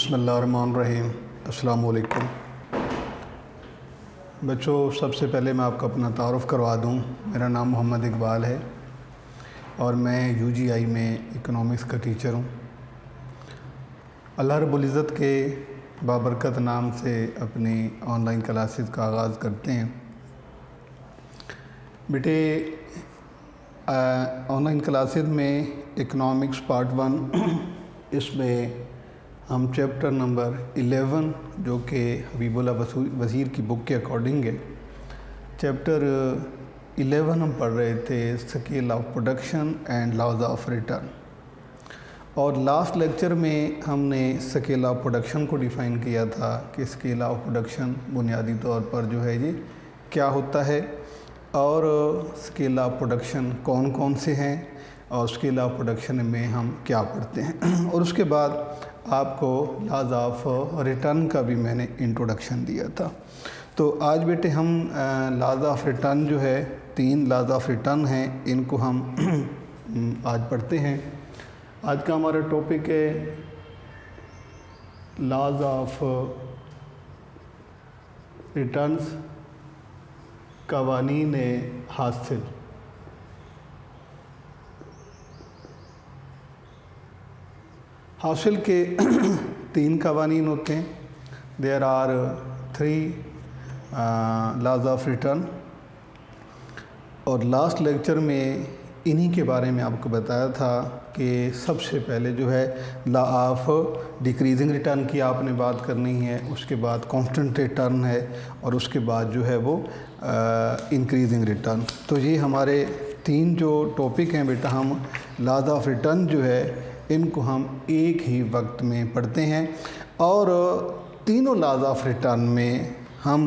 बिस्मिल्लाहिर्रहमानिर्रहीम। अस्सलामु अलैकुम बच्चों, सबसे पहले मैं आपको अपना तारुफ़ करवा दूं। मेरा नाम मोहम्मद इकबाल है और मैं यूजीआई में इकोनॉमिक्स का टीचर हूं। अल्लाह रब्बुल इज़्ज़त के बाबरकत नाम से अपनी ऑनलाइन क्लासेस का आगाज़ करते हैं। बेटे, ऑनलाइन क्लासेस में इकोनॉमिक्स पार्ट 1 इसमें हम चैप्टर नंबर 11 जो कि हबीबुल्लाह वज़ीर की बुक के अकॉर्डिंग है, चैप्टर 11 हम पढ़ रहे थे, scale of production and laws of return. और लास्ट लेक्चर में हमने स्केल ऑफ प्रोडक्शन को डिफ़ाइन किया था कि स्केल ऑफ प्रोडक्शन बुनियादी तौर पर जो है ये क्या होता है और स्केल ऑफ प्रोडक्शन कौन कौन से हैं और स्केल ऑफ प्रोडक्शन में हम क्या पढ़ते हैं। और उसके बाद आपको लॉज ऑफ रिटर्न का भी मैंने इंट्रोडक्शन दिया था। तो आज बेटे हम लॉज ऑफ रिटर्न जो है, 3 लॉज ऑफ रिटर्न हैं, इनको हम आज पढ़ते हैं। आज का हमारा टॉपिक है लॉज ऑफ रिटर्न्स, कवानीन हासिल। हासिल के 3 कवानीन होते हैं। There are 3 laws of return. और लास्ट लेक्चर में इन्हीं के बारे में आपको बताया था कि सबसे पहले जो है लॉ ऑफ डिक्रीजिंग रिटर्न की आपने बात करनी है, उसके बाद कांस्टेंट रिटर्न है और उसके बाद जो है वो इंक्रीजिंग रिटर्न। तो ये हमारे 3 जो टॉपिक हैं बेटा, हम लॉज ऑफ रिटर्न जो है इनको हम एक ही वक्त में पढ़ते हैं। और तीनों लॉज ऑफ रिटर्न में हम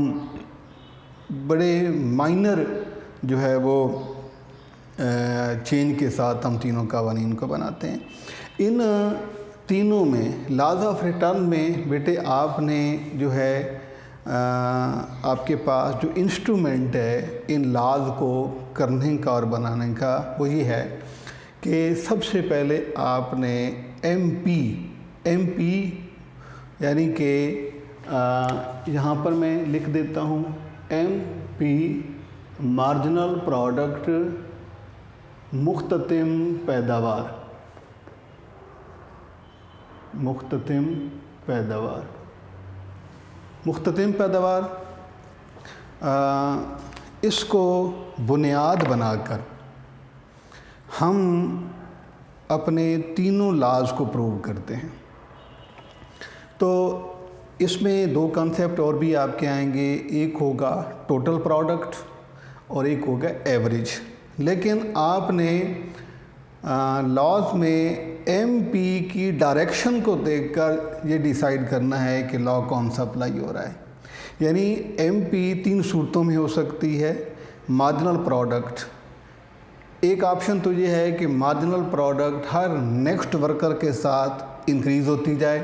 बड़े माइनर जो है वो चेंज के साथ हम तीनों कवानीन को बनाते हैं। इन तीनों में लॉज ऑफ रिटर्न में बेटे आपने जो है आपके पास जो इंस्ट्रूमेंट है इन लॉज को करने का और बनाने का, वो ये है कि सबसे पहले आपने एमपी यानी कि यहाँ पर मैं लिख देता हूँ एमपी मार्जिनल प्रोडक्ट मुख्ततिम पैदावार। इसको बुनियाद बनाकर हम अपने तीनों लॉज को प्रूव करते हैं। तो इसमें 2 कॉन्सेप्ट और भी आपके आएंगे, एक होगा टोटल प्रोडक्ट और एक होगा एवरेज। लेकिन आपने लॉज में एमपी की डायरेक्शन को देखकर ये डिसाइड करना है कि लॉ कौन सा अप्लाई हो रहा है। यानी एमपी 3 सूरतों में हो सकती है। मार्जिनल प्रोडक्ट, एक ऑप्शन तो ये है कि मार्जिनल प्रोडक्ट हर नेक्स्ट वर्कर के साथ इंक्रीज़ होती जाए।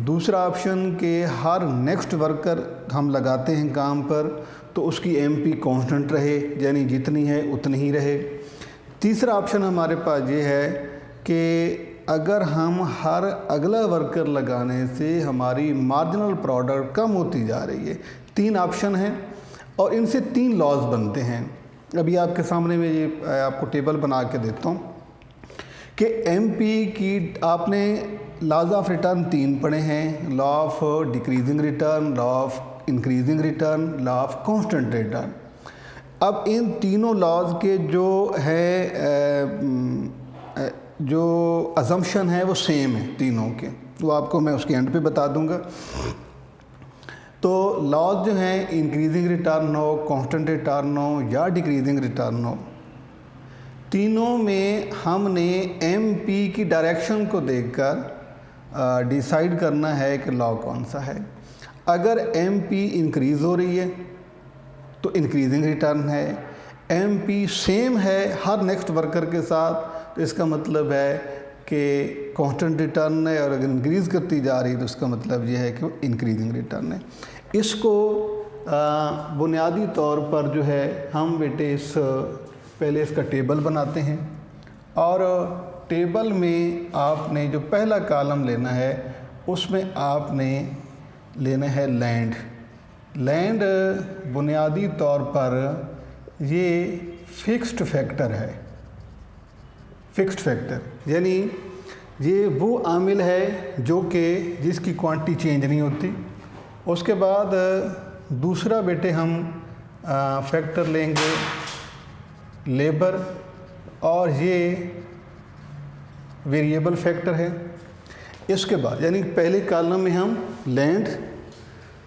दूसरा ऑप्शन कि हर नेक्स्ट वर्कर हम लगाते हैं काम पर तो उसकी एमपी कांस्टेंट रहे, यानी जितनी है उतनी ही रहे। तीसरा ऑप्शन हमारे पास ये है कि अगर हम हर अगला वर्कर लगाने से हमारी मार्जिनल प्रोडक्ट कम होती जा रही है। 3 ऑप्शन हैं और इनसे 3 लॉज बनते हैं। अभी आपके सामने में ये आपको टेबल बना के देता हूँ कि एमपी की आपने लॉज ऑफ रिटर्न 3 पढ़े हैं, law of decreasing return, law of increasing return, law of constant return. अब इन तीनों लॉज के जो है जो अजम्पशन है वो सेम है तीनों के, वो आपको मैं उसके एंड पे बता दूंगा। तो लॉज जो हैं इंक्रीजिंग रिटर्न हो, कांस्टेंट रिटर्न हो या डिक्रीजिंग रिटर्न हो, तीनों में हमने एमपी की डायरेक्शन को देखकर डिसाइड करना है कि लॉ कौन सा है। अगर एमपी इंक्रीज़ हो रही है तो इंक्रीजिंग रिटर्न है, एमपी सेम है हर नेक्स्ट वर्कर के साथ तो इसका मतलब है कि कांस्टेंट रिटर्न है, और अगर इंक्रीज़ करती जा रही है तो इसका मतलब ये है कि वो इंक्रीजिंग रिटर्न है। इसको बुनियादी तौर पर जो है हम बेटे पहले इसका टेबल बनाते हैं और टेबल में आपने जो पहला कॉलम लेना है उसमें आपने लेना है लैंड। लैंड बुनियादी तौर पर ये फिक्स्ड फैक्टर है। फिक्स्ड फैक्टर यानी ये वो आमिल है जो कि जिसकी क्वांटिटी चेंज नहीं होती। उसके बाद दूसरा बेटे हम फैक्टर लेंगे लेबर, और ये वेरिएबल फैक्टर है। इसके बाद यानी पहले कॉलम में हम लैंड,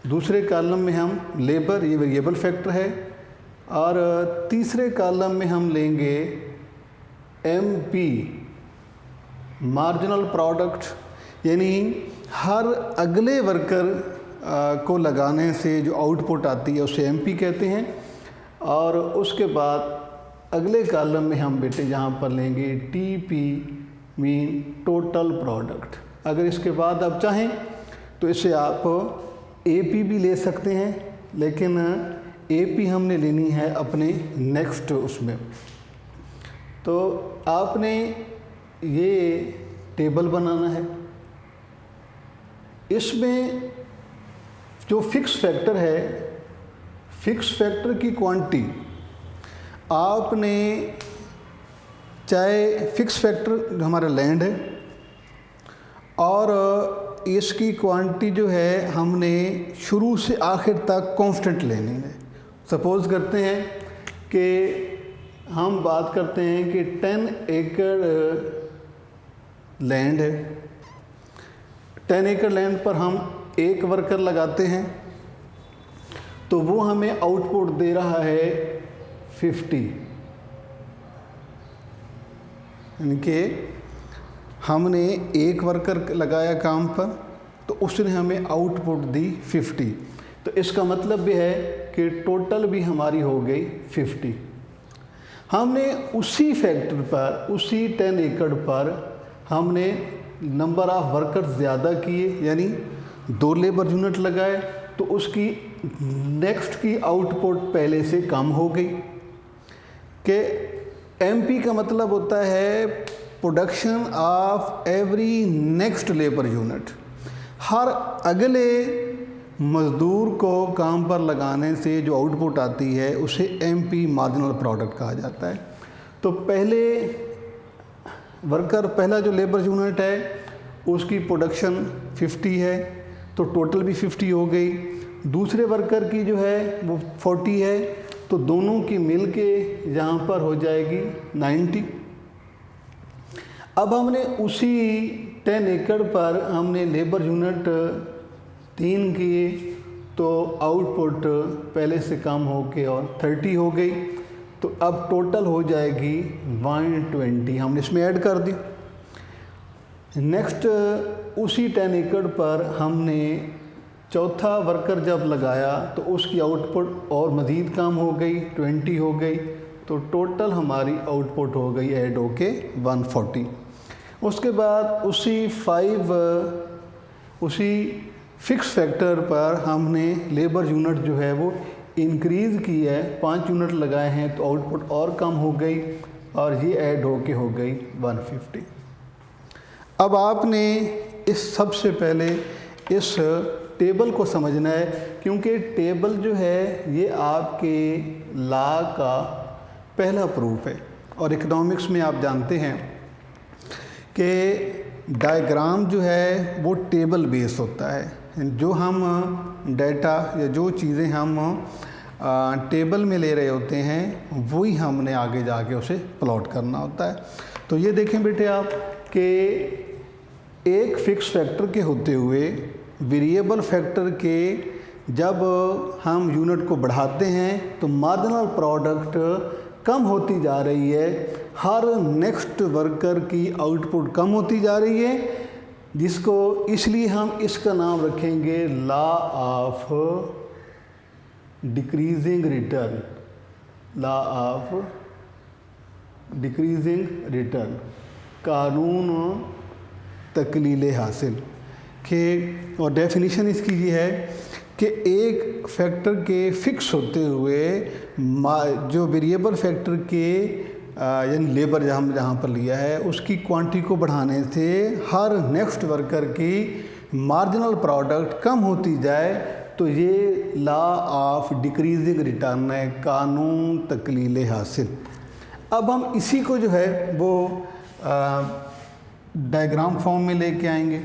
दूसरे कॉलम में हम लेबर, ये वेरिएबल फैक्टर है, और तीसरे कॉलम में हम लेंगे MP मार्जिनल प्रोडक्ट, यानी हर अगले वर्कर को लगाने से जो आउटपुट आती है उसे MP कहते हैं। और उसके बाद अगले कॉलम में हम बेटे यहाँ पर लेंगे TP मीन टोटल प्रोडक्ट। अगर इसके बाद आप चाहें तो इसे आप AP भी ले सकते हैं, लेकिन AP हमने लेनी है अपने नेक्स्ट उसमें। तो आपने ये टेबल बनाना है। इसमें जो फिक्स फैक्टर है, फिक्स फैक्टर की क्वांटिटी आपने, चाहे फिक्स फैक्टर हमारा लैंड है और इसकी क्वांटिटी जो है हमने शुरू से आखिर तक कांस्टेंट लेनी है। सपोज़ करते हैं कि हम बात करते हैं कि 10 एकड़ लैंड है। 10 एकड़ लैंड पर हम एक वर्कर लगाते हैं तो वो हमें आउटपुट दे रहा है 50, यानी कि हमने एक वर्कर लगाया काम पर तो उसने हमें आउटपुट दी 50। तो इसका मतलब भी है कि टोटल भी हमारी हो गई 50। हमने उसी फैक्टर पर, उसी 10 एकड़ पर हमने नंबर ऑफ़ वर्कर ज़्यादा किए, यानी 2 लेबर यूनिट लगाए, तो उसकी नेक्स्ट की आउटपुट पहले से कम हो गई। कि MP का मतलब होता है production of every next labour unit. हर अगले मज़दूर को काम पर लगाने से जो आउटपुट आती है उसे MP मार्जिनल प्रोडक्ट कहा जाता है। तो पहले वर्कर, पहला जो लेबर यूनिट है उसकी प्रोडक्शन 50 है तो टोटल भी 50 हो गई। दूसरे वर्कर की जो है वो 40 है तो दोनों की मिल के यहाँ पर हो जाएगी 90। अब हमने उसी 10 एकड़ पर हमने लेबर यूनिट 3 किए तो आउटपुट पहले से कम हो के और 30 हो गई। तो अब टोटल हो जाएगी 120, हमने इसमें ऐड कर दी। नेक्स्ट उसी 10 एकड़ पर हमने चौथा वर्कर जब लगाया तो उसकी आउटपुट और मज़ीद कम हो गई, 20 हो गई। तो टोटल हमारी आउटपुट हो गई ऐड होके 140। उसके बाद उसी फिक्स फैक्टर पर हमने लेबर यूनिट जो है वो इंक्रीज़ की है, 5 यूनिट लगाए हैं तो आउटपुट और कम हो गई और ये ऐड होके हो गई 150। अब आपने इस सबसे पहले इस टेबल को समझना है, क्योंकि टेबल जो है ये आपके लॉ का पहला प्रूफ है। और इकोनॉमिक्स में आप जानते हैं कि डायग्राम जो है वो टेबल बेस होता है। जो हम डाटा या जो चीज़ें हम टेबल में ले रहे होते हैं वही हमने आगे जाके उसे प्लॉट करना होता है। तो ये देखें बेटे आप कि एक फिक्स फैक्टर के होते हुए वेरिएबल फैक्टर के जब हम यूनिट को बढ़ाते हैं तो मार्जिनल प्रोडक्ट कम होती जा रही है, हर नेक्स्ट वर्कर की आउटपुट कम होती जा रही है, जिसको इसलिए हम इसका नाम रखेंगे law of decreasing return. Law of decreasing return, कानून तकलील हासिल के। और डेफिनेशन इसकी ये है कि एक फैक्टर के फिक्स होते हुए जो वेरिएबल फैक्टर के यानी लेबर जहाँ पर लिया है उसकी क्वांटिटी को बढ़ाने से हर नेक्स्ट वर्कर की मार्जिनल प्रोडक्ट कम होती जाए तो ये लॉ ऑफ डिक्रीजिंग रिटर्न है, कानून तकलील हासिल। अब हम इसी को जो है वो डायग्राम फॉर्म में लेके आएंगे।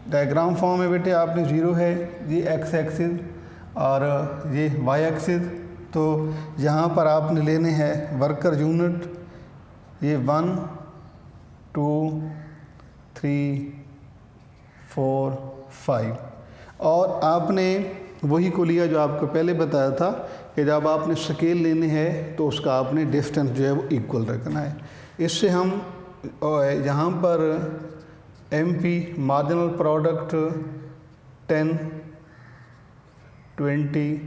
डायग्राम फॉर्म में बेटे आपने ज़ीरो है, ये एक्स एक्सिस और ये वाई एक्सिस। तो यहाँ पर आपने लेने हैं वर्कर यूनिट, ये 1 2 3 4 5, और आपने वही को लिया जो आपको पहले बताया था कि जब आपने स्केल लेने हैं तो उसका आपने डिस्टेंस जो है वो इक्वल रखना है। इससे हम यहाँ पर MP मार्जिनल प्रोडक्ट 10 20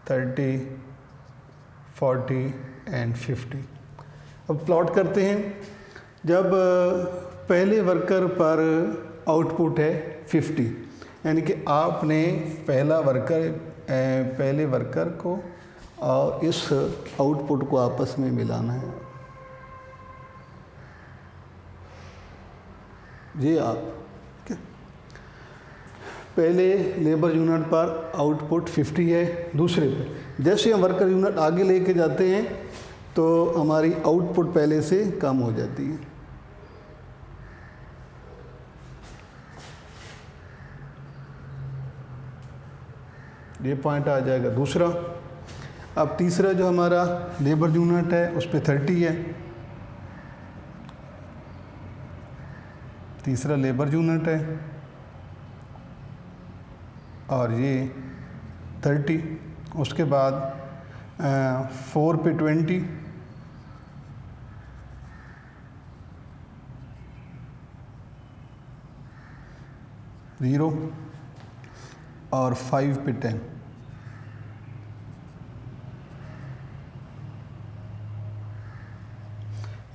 30 40 एंड 50 अब प्लॉट करते हैं। जब पहले वर्कर पर आउटपुट है 50, यानी कि आपने पहले वर्कर को और इस आउटपुट को आपस में मिलाना है। ये आप पहले लेबर यूनिट पर आउटपुट 50 है, दूसरे पे जैसे हम वर्कर यूनिट आगे लेके जाते हैं तो हमारी आउटपुट पहले से कम हो जाती है। ये पॉइंट आ जाएगा दूसरा। अब तीसरा जो हमारा लेबर यूनिट है उस पर 30 है, तीसरा लेबर यूनिट है और ये 30। उसके बाद 4 पे 20, 0 और 5 पे 10।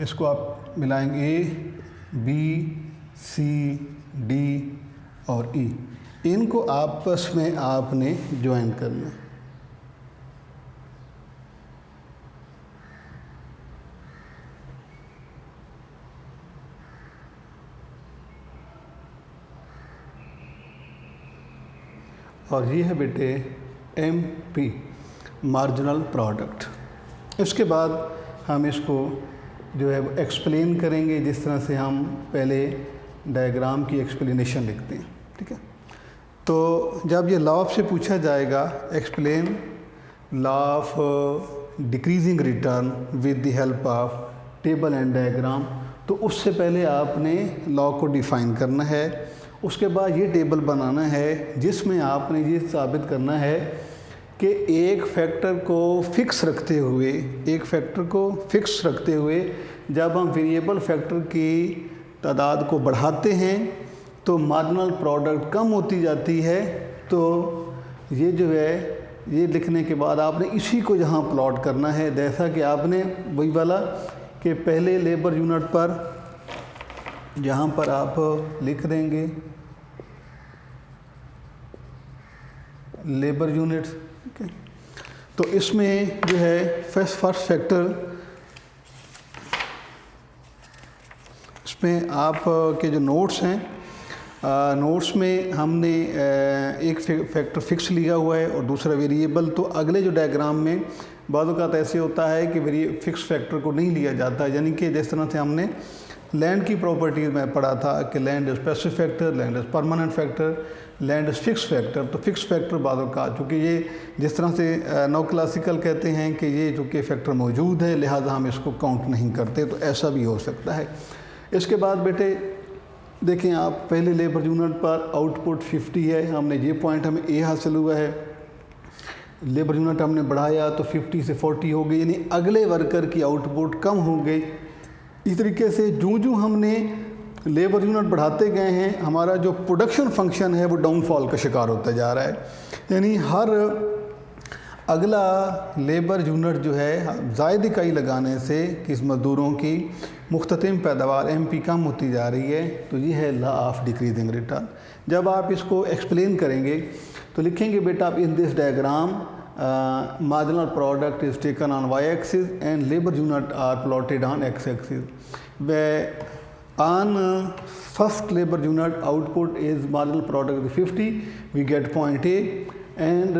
इसको आप मिलाएंगे A, B, C, D और E, इनको आपस में आपने ज्वाइन करना। और ये है बेटे MP मार्जिनल प्रोडक्ट। इसके बाद हम इसको जो है एक्सप्लेन करेंगे जिस तरह से हम पहले डायग्राम की एक्सप्लेनेशन लिखते हैं, ठीक है। तो जब ये लॉ से पूछा जाएगा explain law of decreasing return with the help of table and diagram, तो उससे पहले आपने लॉ को डिफ़ाइन करना है। उसके बाद ये टेबल बनाना है जिसमें आपने ये साबित करना है कि एक फैक्टर को फिक्स रखते हुए जब हम वेरिएबल फैक्टर की तादाद को बढ़ाते हैं तो मार्जिनल प्रोडक्ट कम होती जाती है। तो ये जो है ये लिखने के बाद आपने इसी को यहाँ प्लॉट करना है, जैसा कि आपने वही वाला कि पहले लेबर यूनिट पर यहाँ पर आप लिख देंगे लेबर यूनिट, ठीक है। तो इसमें जो है फर्स्ट फैक्टर, इसमें आप के जो नोट्स हैं, नोट्स में हमने एक फैक्टर फिक्स लिया हुआ है और दूसरा वेरिएबल। तो अगले जो डायग्राम में बाद वक़्त ऐसे होता है कि फिक्स फैक्टर को नहीं लिया जाता, यानी कि जिस तरह से हमने लैंड की प्रॉपर्टीज़ में पढ़ा था कि land is passive factor, land is permanent factor, land is fix factor. तो फिक्स फैक्टर बाद वक़्त चूँकि ये जिस तरह से नॉन क्लासिकल कहते हैं कि ये चूँकि फैक्टर मौजूद है लिहाजा हम इसको काउंट नहीं करते, तो ऐसा भी हो सकता है। इसके बाद बेटे देखें आप पहले लेबर यूनिट पर आउटपुट 50 है, हमने ये पॉइंट हमें ए हासिल हुआ है। लेबर यूनिट हमने बढ़ाया तो 50 से 40 हो गई, यानी अगले वर्कर की आउटपुट कम हो गई। इस तरीके से जो हमने लेबर यूनिट बढ़ाते गए हैं हमारा जो प्रोडक्शन फंक्शन है वो डाउनफॉल का शिकार होता जा रहा है, यानी हर अगला लेबर यूनिट जो है ज़ायद इकाई लगाने से किस मज़दूरों की मुख्ततिम पैदावार MP कम होती जा रही है। तो ये है लॉ ऑफ डिक्रीजिंग रिटर्न। जब आप इसको एक्सप्लेन करेंगे तो लिखेंगे बेटा आप in this diagram marginal product is taken on Y axis and labour unit are plotted on X axis. Way on first labor unit output is marginal product 50, we get point A, and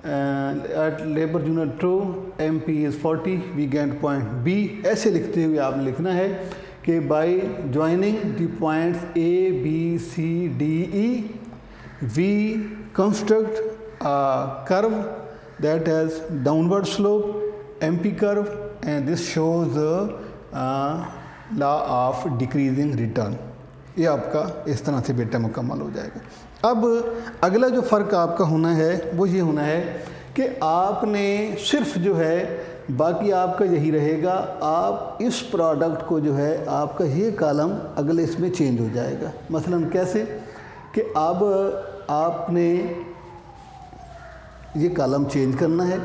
at labor unit 2 MP is 40, we get point B। ऐसे लिखते हुए आपने लिखना है कि by joining the points A, B, C, D, E, we construct a curve that has downward slope, MP curve, and this shows the law of decreasing return. ये आपका इस तरह से बेटा मुकम्मल हो जाएगा। अब अगला जो फ़र्क आपका होना है वो ये होना है कि आपने सिर्फ जो है, बाकी आपका यही रहेगा, आप इस प्रोडक्ट को जो है आपका ये कॉलम अगले इसमें चेंज हो जाएगा। मसलन कैसे कि अब आपने ये कॉलम चेंज करना है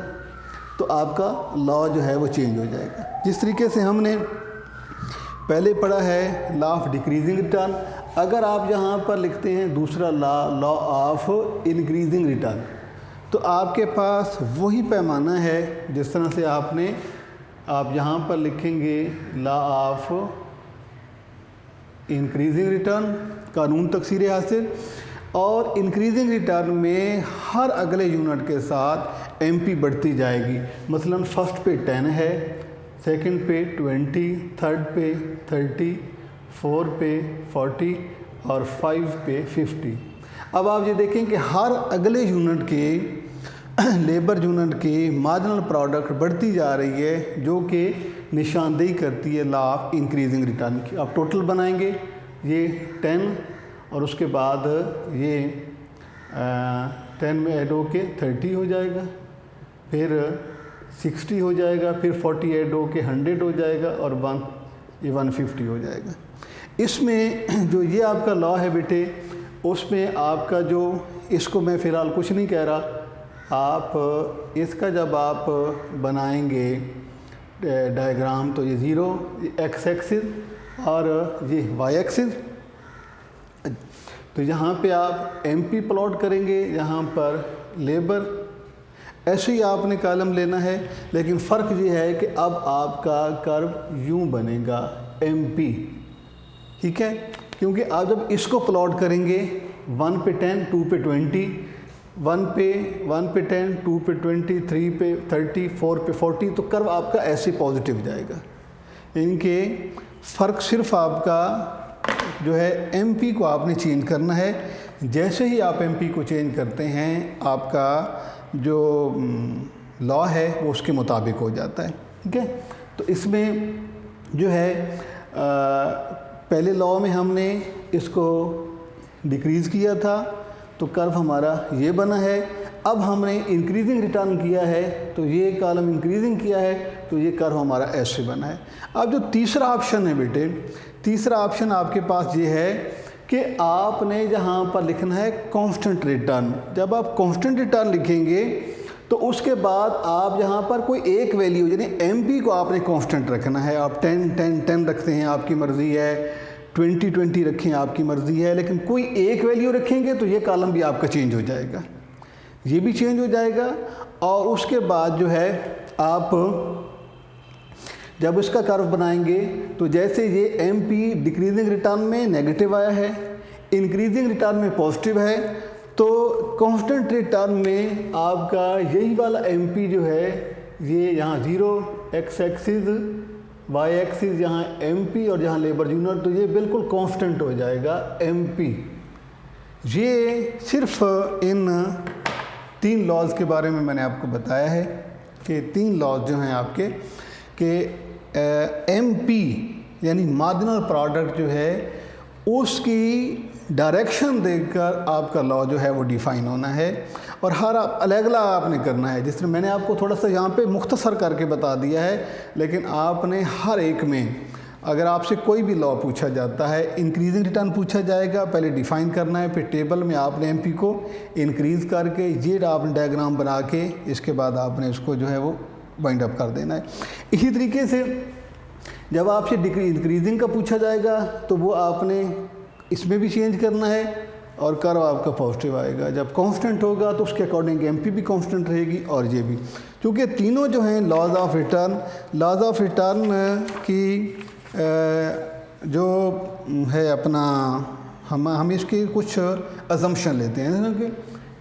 तो आपका लॉ जो है वो चेंज हो जाएगा। जिस तरीके से हमने पहले पढ़ा है लॉ ऑफ डिक्रीजिंग रिटर्न, अगर आप यहाँ पर लिखते हैं दूसरा लॉ ऑफ इंक्रीजिंग रिटर्न, तो आपके पास वही पैमाना है जिस तरह से आप यहाँ पर लिखेंगे लॉ ऑफ इंक्रीजिंग रिटर्न, कानून तकसीर हासिल, और इंक्रीजिंग रिटर्न में हर अगले यूनिट के साथ एमपी बढ़ती जाएगी। मसलन फर्स्ट पे 10 है, सेकंड पे 20, थर्ड पे 30, 4 पे 40 और 5 पे 50। अब आप ये देखें कि हर अगले यूनिट के लेबर यूनिट की मार्जिनल प्रोडक्ट बढ़ती जा रही है, जो कि निशानदेही करती है लॉ ऑफ इंक्रीजिंग रिटर्न की। आप टोटल बनाएंगे, ये 10 और उसके बाद ये 10 में ऐड होके 30 हो जाएगा, फिर 60 हो जाएगा, फिर 40 ऐड होके 100 हो जाएगा और 150 हो जाएगा। इसमें जो ये आपका लॉ है बेटे, उसमें आपका जो, इसको मैं फ़िलहाल कुछ नहीं कह रहा, आप इसका जब आप बनाएंगे डायग्राम तो ये 0 एक्स एक्सिस और ये वाई एक्सिस, तो यहाँ पे आप एमपी प्लॉट करेंगे, यहाँ पर लेबर, ऐसे ही आपने कॉलम लेना है। लेकिन फ़र्क ये है कि अब आपका कर्व यूँ बनेगा एमपी, ठीक है, क्योंकि आप जब इसको प्लॉट करेंगे 1 पे 10, 2 पे 20, 1 पे 10, 2 पे 20, 3 पे 30, 4 पे 40, तो कर्व आपका ऐसे पॉजिटिव जाएगा। इनके फ़र्क सिर्फ आपका जो है एमपी को आपने चेंज करना है। जैसे ही आप एमपी को चेंज करते हैं, आपका जो लॉ है वो उसके मुताबिक हो जाता है, ठीक है। तो इसमें जो है पहले लॉ में हमने इसको डिक्रीज़ किया था तो कर्व हमारा ये बना है। अब हमने इंक्रीजिंग रिटर्न किया है तो ये कॉलम इंक्रीजिंग किया है तो ये कर्व हमारा ऐसे बना है। अब जो तीसरा ऑप्शन है बेटे, तीसरा ऑप्शन आपके पास ये है कि आपने जहाँ पर लिखना है कांस्टेंट रिटर्न। जब आप कांस्टेंट रिटर्न लिखेंगे तो उसके बाद आप यहाँ पर कोई एक वैल्यू, यानी एमपी को आपने कांस्टेंट रखना है। आप 10 रखते हैं, आपकी मर्ज़ी है, 20 रखें, आपकी मर्ज़ी है, लेकिन कोई एक वैल्यू रखेंगे तो ये कॉलम भी आपका चेंज हो जाएगा, ये भी चेंज हो जाएगा। और उसके बाद जो है आप जब इसका कर्व बनाएंगे तो जैसे ये एमपी डिक्रीजिंग रिटर्न में नेगेटिव आया है, इंक्रीजिंग रिटर्न में पॉजिटिव है, तो कांस्टेंट रिटर्न में आपका यही वाला एमपी जो है ये यहाँ 0 एक्स एक्सिस, वाई एक्सिस, यहाँ एमपी और यहाँ लेबर यूनिट, तो ये बिल्कुल कांस्टेंट हो जाएगा एमपी। ये सिर्फ इन 3 लॉज के बारे में मैंने आपको बताया है कि 3 लॉज जो हैं आपके कि एमपी यानी मार्जिनल प्रोडक्ट जो है उसकी डायरेक्शन देखकर आपका लॉ जो है वो डिफ़ाइन होना है और हर अलग अलग आपने करना है। जिस तरह मैंने आपको थोड़ा सा यहाँ पे मुख्तसर करके बता दिया है, लेकिन आपने हर एक में अगर आपसे कोई भी लॉ पूछा जाता है, इंक्रीजिंग रिटर्न पूछा जाएगा, पहले डिफ़ाइन करना है, फिर टेबल में आपने एमपी को इंक्रीज़ करके ये आपने डायग्राम बना के इसके बाद आपने उसको जो है वो बाइंड अप कर देना है। इसी तरीके से जब आपसे इंक्रीजिंग का पूछा जाएगा तो वो आपने इसमें भी चेंज करना है और कर्व आपका पॉजिटिव आएगा। जब कांस्टेंट होगा तो उसके अकॉर्डिंग एमपी भी कांस्टेंट रहेगी और ये भी, क्योंकि तीनों जो हैं लॉज ऑफ रिटर्न की जो है अपना हम इसके कुछ अजम्पशन लेते हैं कि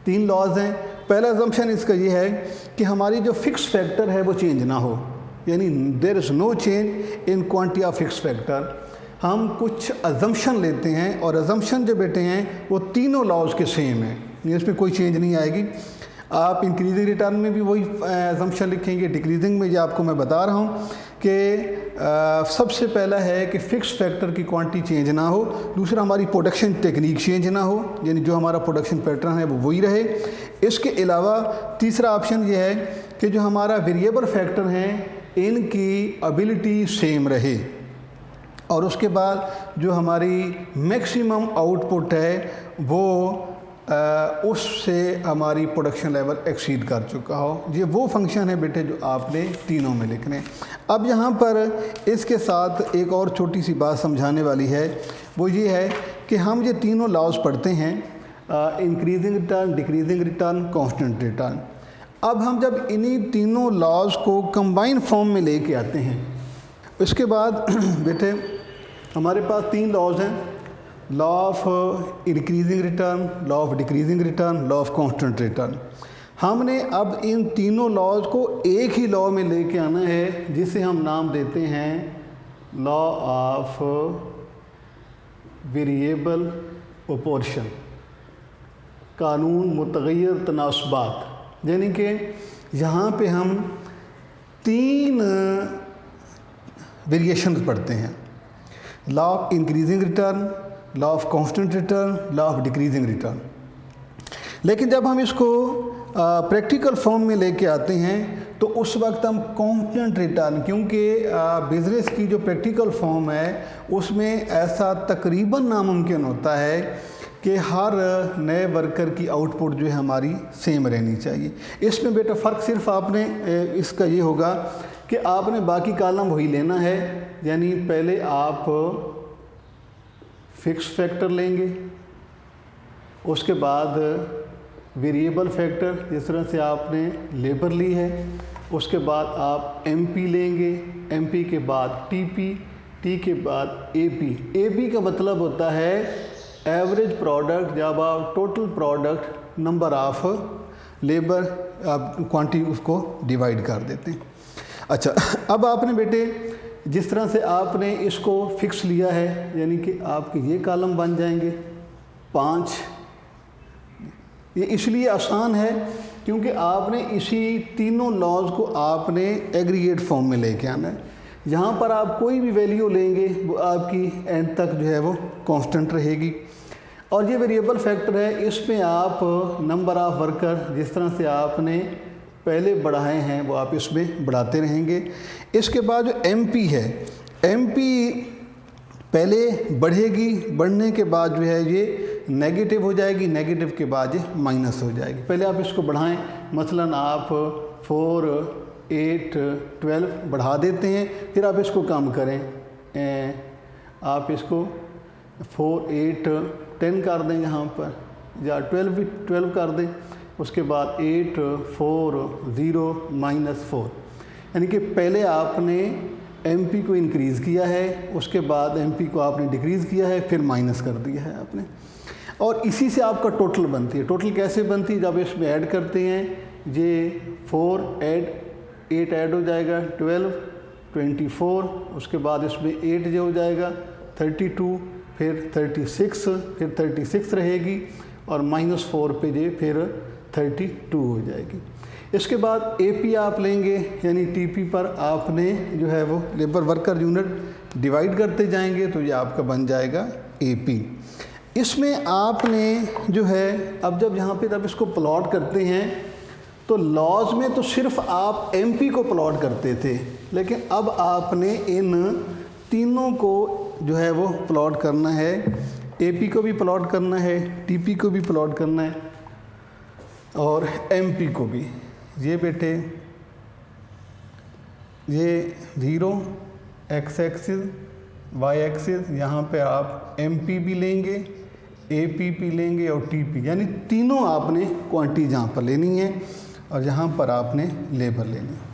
3 लॉज हैं। पहला अजम्पशन इसका ये है कि हमारी जो फिक्स फैक्टर है वो चेंज ना हो, यानी there is no change in quantity of fix factor. हम कुछ अजम्पशन लेते हैं और अजम्पशन जो बेटे हैं वो तीनों लॉज के सेम हैं, इसमें कोई चेंज नहीं आएगी। आप इंक्रीजिंग रिटर्न में भी वही अजम्पशन लिखेंगे, डिक्रीजिंग में जो आपको मैं बता रहा हूँ कि सबसे पहला है कि फ़िक्स फैक्टर की क्वांटिटी चेंज ना हो, दूसरा हमारी प्रोडक्शन टेक्निक चेंज ना हो, यानी जो हमारा प्रोडक्शन पैटर्न है वो वही रहे। इसके अलावा तीसरा ऑप्शन ये है कि जो हमारा वेरिएबल फैक्टर हैं इनकी एबिलिटी सेम रहे, और उसके बाद जो हमारी मैक्सिमम आउटपुट है वो उससे हमारी प्रोडक्शन लेवल एक्सीड कर चुका हो। ये वो फंक्शन है बेटे जो आपने तीनों में लिखने। अब यहाँ पर इसके साथ एक और छोटी सी बात समझाने वाली है, वो ये है कि हम ये तीनों लॉज पढ़ते हैं, increasing return, decreasing return, constant return. अब हम जब इन्हीं तीनों लॉज को कंबाइन फॉर्म में लेके आते हैं, उसके बाद बेटे हमारे पास 3 लॉज हैं, law of increasing return, law of decreasing return, law of constant return. हमने अब इन तीनों लॉज को एक ही लॉ में लेके आना है, जिसे हम नाम देते हैं लॉ ऑफ वेरिएबल प्रोपोर्शन, कानून मुतगय्यर तनासबात। यानी कि यहाँ पे हम 3 वेरिएशन पढ़ते हैं, law of increasing return, law of constant return, law of decreasing return. लेकिन जब हम इसको प्रैक्टिकल फॉर्म में लेके आते हैं तो उस वक्त हम कांस्टेंट रिटर्न, क्योंकि बिज़नेस की जो प्रैक्टिकल फॉर्म है उसमें ऐसा तकरीबन नामुमकिन होता है कि हर नए वर्कर की आउटपुट जो है हमारी सेम रहनी चाहिए। इसमें बेटा फ़र्क सिर्फ आपने इसका ये होगा कि आपने बाकी कॉलम वही लेना है, यानी पहले आप फिक्स फैक्टर लेंगे, उसके बाद वेरिएबल फैक्टर जिस तरह से आपने लेबर ली है, उसके बाद आप एमपी लेंगे, एमपी के बाद टीपी, टी के बाद एपी। एपी का मतलब होता है एवरेज प्रोडक्ट, जब आप total product number of labour आप क्वांटिटी उसको डिवाइड कर देते हैं। अच्छा, अब आपने बेटे जिस तरह से आपने इसको फिक्स लिया है, यानी कि आपके ये कॉलम बन जाएंगे 5। ये इसलिए आसान है क्योंकि आपने इसी तीनों लॉज को आपने एग्रीगेट फॉर्म में लेके आना है। यहाँ पर आप कोई भी वैल्यू लेंगे वो आपकी एंड तक जो है वो कांस्टेंट रहेगी। और ये वेरिएबल फैक्टर है, इसमें आप नंबर ऑफ़ वर्कर जिस तरह से आपने पहले बढ़ाए हैं वो आप इसमें बढ़ाते रहेंगे। इसके बाद जो एमपी है, एमपी पहले बढ़ेगी, बढ़ने के बाद जो है ये नेगेटिव हो जाएगी, नेगेटिव के बाद ये माइनस हो जाएगी। पहले आप इसको बढ़ाएं, मसलन आप 4, 8, 12 बढ़ा देते हैं, फिर आप इसको कम करें, आप इसको 4, 8, 10 कर दें यहाँ पर, या 12 कर दें। उसके बाद 8, 4, 0, -4, यानी कि पहले आपने एमपी को इंक्रीज़ किया है, उसके बाद एमपी को आपने डिक्रीज़ किया है, फिर माइनस कर दिया है आपने, और इसी से आपका टोटल बनती है। टोटल कैसे बनती है? जब इसमें ऐड करते हैं, ये 4 8 ऐड हो जाएगा, 12, 24, उसके बाद इसमें 8 जो हो जाएगा 32, फिर 36, फिर 36 रहेगी, और -4 पे जे फिर 32 हो जाएगी। इसके बाद एपी आप लेंगे, यानी टीपी पर आपने जो है वो लेबर वर्कर यूनिट डिवाइड करते जाएंगे, तो ये आपका बन जाएगा एपी। इसमें आपने जो है, अब जब यहाँ पे जब इसको प्लॉट करते हैं तो लॉज में तो सिर्फ आप एमपी को प्लॉट करते थे, लेकिन अब आपने इन तीनों को जो है वो प्लॉट करना है। एपी को भी प्लॉट करना है, टीपी को भी प्लॉट करना है, और एमपी को भी। ये बेटे ये 0 एक्स एक्सिस, वाई एक्सिस, यहाँ पे आप एमपी भी लेंगे, एपीपी लेंगे और टीपी, यानी तीनों आपने क्वांटिटी यहाँ पर लेनी है और यहाँ पर आपने लेबर लेनी है।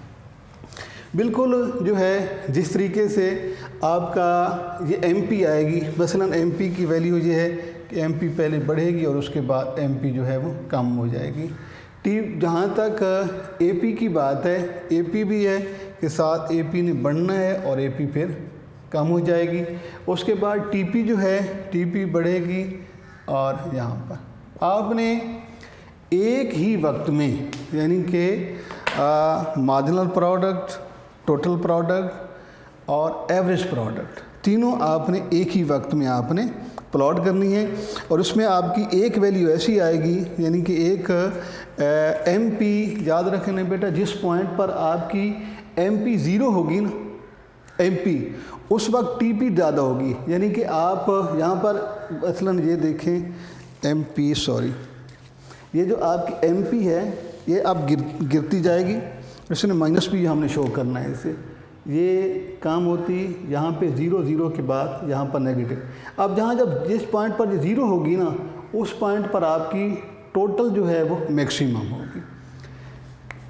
बिल्कुल जो है जिस तरीके से आपका ये एमपी आएगी, मसलन एमपी की वैल्यू ये है कि एमपी पहले बढ़ेगी और उसके बाद एमपी जो है वो कम हो जाएगी। जहाँ तक एपी की बात है, एपी भी है कि साथ एपी ने बढ़ना है और एपी फिर कम हो जाएगी। उसके बाद टीपी जो है, टीपी बढ़ेगी और यहाँ पर आपने एक ही वक्त में यानी कि मार्जिनल प्रोडक्ट, टोटल प्रोडक्ट और एवरेज प्रोडक्ट तीनों आपने एक ही वक्त में आपने प्लॉट करनी है। और उसमें आपकी एक वैल्यू ऐसी आएगी, यानी कि एक एमपी, याद रखना बेटा, जिस पॉइंट पर आपकी एमपी ज़ीरो होगी ना, एमपी, उस वक्त टीपी ज़्यादा होगी। यानी कि आप यहाँ पर मसलन ये देखें एमपी, सॉरी, ये जो आपकी एमपी है ये अब गिरती जाएगी। इसने माइनस भी हमने शो करना है इसे, ये काम होती यहाँ पे 0 0 के बाद यहाँ पर नेगेटिव। अब जहाँ जब जिस पॉइंट पर ये 0 होगी ना, उस पॉइंट पर आपकी टोटल जो है वो मैक्सिमम होगी।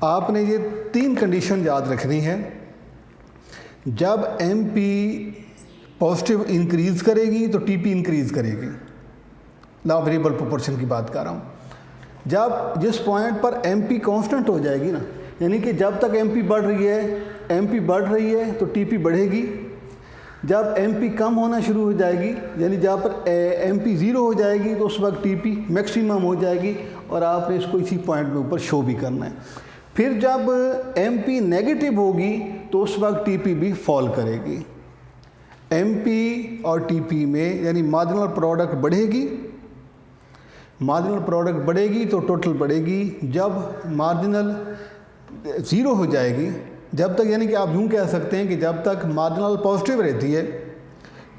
आपने ये 3 कंडीशन याद रखनी है। जब एमपी पॉजिटिव इंक्रीज़ करेगी तो टीपी इंक्रीज़ करेगी, लॉ ऑफ वेरिएबल प्रोपोर्शन की बात कर रहा हूँ। जब जिस पॉइंट पर एमपी कांस्टेंट हो जाएगी ना, यानी कि जब तक एमपी बढ़ रही है तो टीपी बढ़ेगी। जब एमपी कम होना शुरू हो जाएगी, यानी जहाँ पर एमपी 0 हो जाएगी तो उस वक्त टीपी मैक्सिमम हो जाएगी और आपने इसको इसी पॉइंट में ऊपर शो भी करना है। फिर जब एमपी नेगेटिव होगी तो उस वक्त टीपी भी फॉल करेगी। एमपी और टीपी में यानी मार्जिनल प्रोडक्ट बढ़ेगी, मार्जिनल प्रोडक्ट बढ़ेगी तो टोटल बढ़ेगी। जब मार्जिनल 0 हो जाएगी, जब तक, यानी कि आप यूँ कह सकते हैं कि जब तक मार्जिनल पॉजिटिव रहती है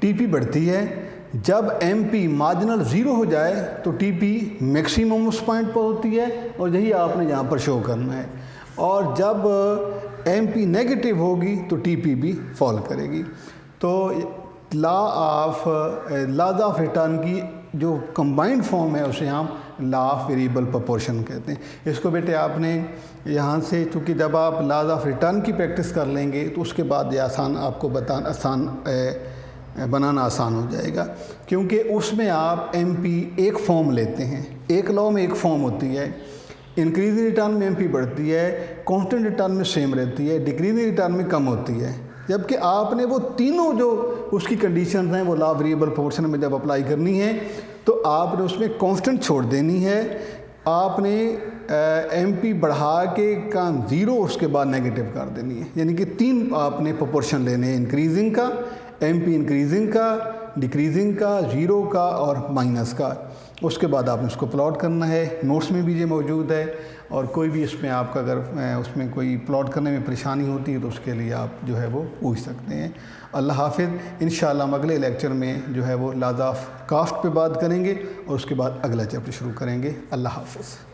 टीपी बढ़ती है। जब एमपी मार्जिनल 0 हो जाए तो टीपी मैक्सिमम उस पॉइंट पर होती है और यही आपने यहाँ पर शो करना है। और जब एमपी नेगेटिव होगी तो टीपी भी फॉल करेगी। तो लॉज ऑफ रिटर्न की जो कंबाइंड फॉर्म है उसे हम लॉ ऑफ वेरिएबल प्रोपोर्शन कहते हैं। इसको बेटे आपने यहाँ से, चूँकि जब आप लॉज ऑफ रिटर्न की प्रैक्टिस कर लेंगे तो उसके बाद ये आपको बनाना आसान हो जाएगा, क्योंकि उसमें आप एमपी एक फॉर्म लेते हैं। एक लॉ में एक फॉर्म होती है, इंक्रीजिंग रिटर्न में एमपी बढ़ती है, कांस्टेंट रिटर्न में सेम रहती है, डिक्रीजिंग रिटर्न में कम होती है। जबकि आपने वो तीनों जो उसकी कंडीशंस हैं वो लॉ ऑफ वेरिएबल प्रोपोर्शन में जब अप्लाई करनी है तो आपने उसमें कांस्टेंट छोड़ देनी है। आपने एमपी बढ़ा के काम 0 उसके बाद नेगेटिव कर देनी है। यानी कि 3 आपने प्रोपोर्शन लेने हैं, इंक्रीजिंग का, एमपी इंक्रीजिंग का, डिक्रीजिंग का, 0 का और माइनस का। उसके बाद आपने उसको प्लॉट करना है। नोट्स में भी ये मौजूद है और कोई भी इसमें आपका अगर उसमें कोई प्लॉट करने में परेशानी होती है तो उसके लिए आप जो है वो पूछ सकते हैं। अल्लाह हाफिज़। इंशाअल्लाह हम अगले लेक्चर में जो है वो लॉज ऑफ कास्ट पे बात करेंगे और उसके बाद अगला चैप्टर शुरू करेंगे। अल्लाह हाफिज़।